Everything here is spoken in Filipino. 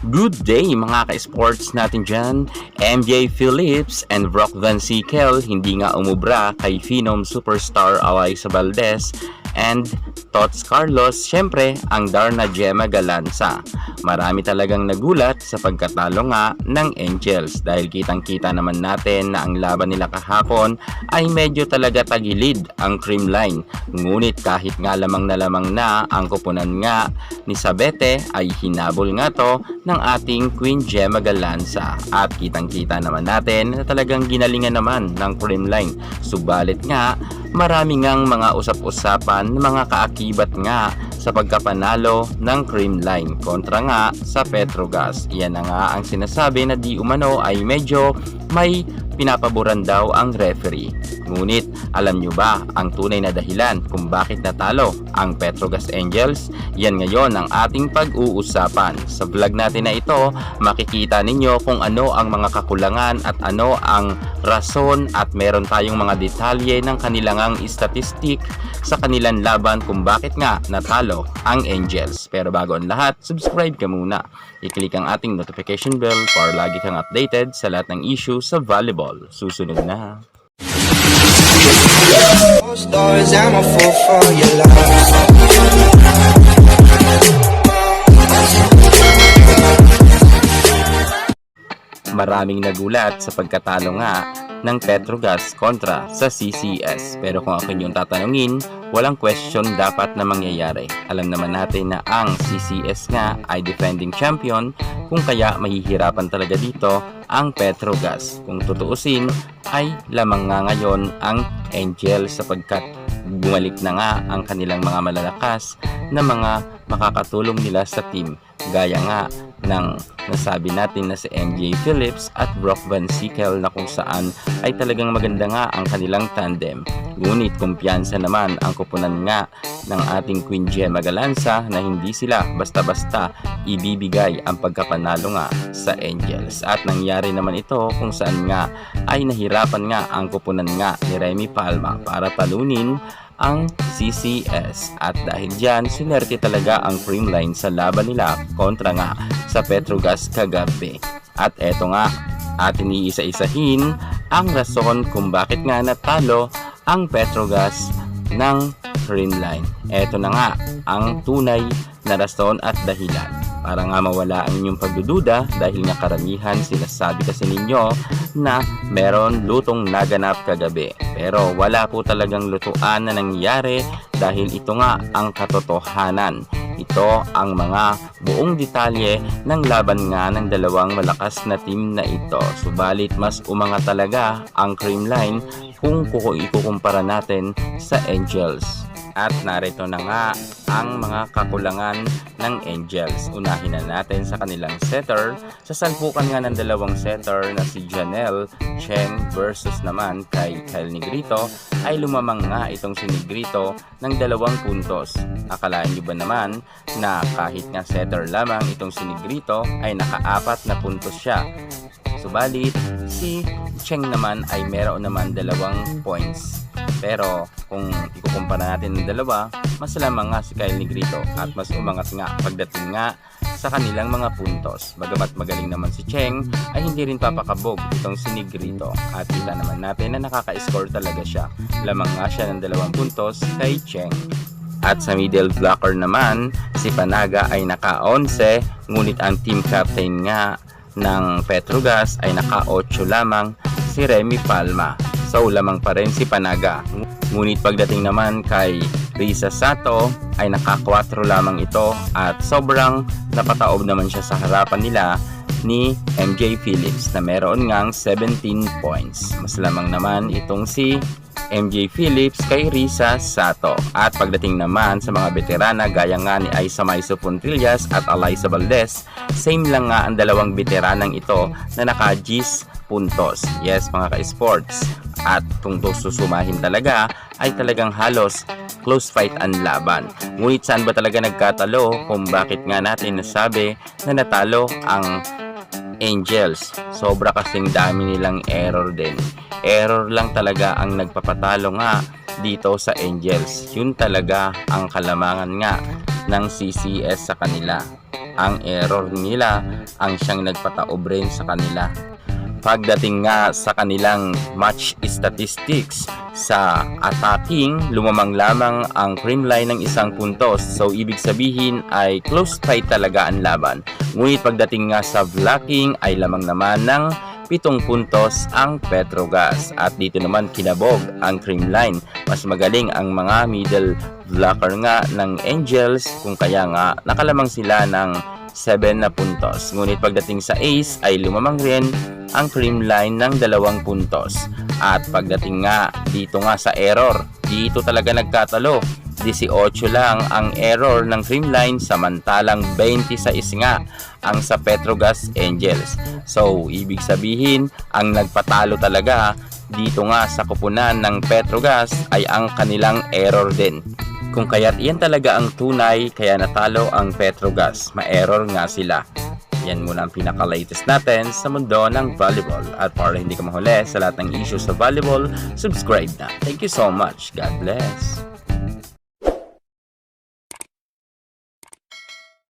Good day mga ka-sports natin dyan. MJ Phillips and Brock Van Sickle hindi nga umubra kay Phenom superstar Alaysa Valdez and Tots Carlos, syempre ang Darna Gemma Galanza. Marami talagang nagulat sa pagkatalo nga ng Angels dahil kitang-kita naman natin na ang laban nila kahapon ay medyo talaga tagilid ang creamline. Ngunit kahit nga lamang na ang kupunan nga ni Sabete ay hinabol nga to ng ating Queen Gemma Galanza at kitang-kita naman natin na talagang ginalingan naman ng creamline. Subalit nga marami ngang mga usap-usapan ng mga kaakibat nga sa pagkapanalo ng creamline kontra nga sa Petrogas. Iyan na nga ang sinasabi na di umano ay medyo may pinapaboran daw ang referee. Ngunit alam nyo ba ang tunay na dahilan kung bakit natalo ang Petrogas Angels? Yan ngayon ang ating pag-uusapan. Sa vlog natin na ito, makikita ninyo kung ano ang mga kakulangan at ano ang rason at meron tayong mga detalye ng kanilang statistic sa kanilang laban kung bakit nga natalo ang Angels. Pero bago ang lahat, subscribe ka muna. I-click ang ating notification bell para lagi kang updated sa lahat ng issue sa volleyball. Susunod na. Stars, I'm a fool for your love. Maraming nagulat sa pagkatalo nga ng Petrogas kontra sa CCS. Pero kung ako yung tatanungin, walang question dapat na mangyayari. Alam naman natin na ang CCS nga ay defending champion, kung kaya mahihirapan talaga dito ang Petrogas. Kung tutuusin ay lamang nga ngayon ang Angels sapagkat bumalik na nga ang kanilang mga malalakas na mga makakatulong nila sa team. Gaya nga ng nasabi natin na si MJ Phillips at Brock Van Sickle na kung saan ay talagang maganda nga ang kanilang tandem. Ngunit kumpiyansa naman ang kupunan nga ng ating Queen Gemma Galanza na hindi sila basta-basta ibibigay ang pagkapanalo nga sa Angels. At nangyari naman ito kung saan nga ay nahirapan nga ang kupunan nga ni Remy Palma para talunin ang CCS at dahil dyan sinerte talaga ang creamline sa laban nila kontra nga sa Petrogas kagabi. At eto nga atin iisa-isahin ang rason kung bakit nga natalo ang Petrogas ng creamline. Eto na nga ang tunay na rason at dahilan para nga mawala ang inyong pagdududa dahil nga karamihan sinasabi kasi ninyo na meron lutong naganap kagabi. Pero wala po talagang lutuan na nangyari dahil ito nga ang katotohanan. Ito ang mga buong detalye ng laban nga ng dalawang malakas na team na ito. Subalit mas umanga talaga ang creamline kung ikukumpara natin sa Angels. At narito na nga ang mga kakulangan ng Angels. Unahin na natin sa kanilang setter. Sa salpukan nga ng dalawang setter na si Janelle Cheng versus naman kay Kyle Negrito ay lumamang nga itong si Negrito ng 2 puntos. Akalaan nyo ba naman na kahit nga setter lamang itong si Negrito ay naka-4 na puntos siya. Subalit si Cheng naman ay meron naman 2 points. Pero kung ikukumpara natin ng dalawa, mas lamang nga si Kyle Negrito at mas umangat nga pagdating nga sa kanilang mga puntos. Bagamat magaling naman si Cheng, ay hindi rin papakabog itong si Negrito. At kita naman natin na nakaka-score talaga siya. Lamang nga siya ng 2 puntos kay Cheng. At sa middle blocker naman, si Panaga ay naka-11, ngunit ang team captain nga ng Petrogas ay naka-8 lamang, si Remy Palma. So lamang pa rin si Panaga. Ngunit pagdating naman kay Risa Sato ay naka-4 lamang ito at sobrang napataob naman siya sa harapan nila ni MJ Phillips na meron ngang 17 points. Mas lamang naman itong si MJ Phillips kay Risa Sato. At pagdating naman sa mga veterana gaya nga ni Aisa Maiso Puntillas at Alaysa Valdez, same lang nga ang dalawang veteranang ito na naka-10 puntos. Yes mga ka-sports. At kung susumahin talaga ay talagang halos close fight ang laban. Ngunit saan ba talaga nagkatalo kung bakit nga natin nasabi na natalo ang Angels? Sobra kasing dami nilang error din. Error lang talaga ang nagpapatalo nga dito sa Angels. Yun talaga ang kalamangan nga ng CCS sa kanila. ang error nila ang siyang nagpataob rin sa kanila. Pagdating nga sa kanilang match statistics, sa attacking, lumamang lamang ang Creamline ng 1 puntos. So, ibig sabihin ay close fight talaga ang laban. Ngunit pagdating nga sa blocking ay lamang naman ng 7 puntos ang Petrogas. At dito naman kinabog ang Creamline. Mas magaling ang mga middle blocker nga ng Angels, kung kaya nga nakalamang sila ng 7 na puntos. Ngunit pagdating sa ace ay lumamang rin ang Creamline ng 2 puntos. At pagdating nga dito nga sa error, dito talaga nagkatalo. 18 lang ang error ng Creamline, samantalang 26 nga ang sa Petrogas Angels. So, ibig sabihin, ang nagpatalo talaga dito nga sa kupunan ng Petrogas ay ang kanilang error din. Kung kaya't iyan talaga ang tunay kaya natalo ang Petrogas, ma-error nga sila. Yan muna ang pinaka-latest natin sa mundo ng volleyball. At para hindi ka mahuli sa lahat ng issues sa volleyball, subscribe na. Thank you so much. God bless.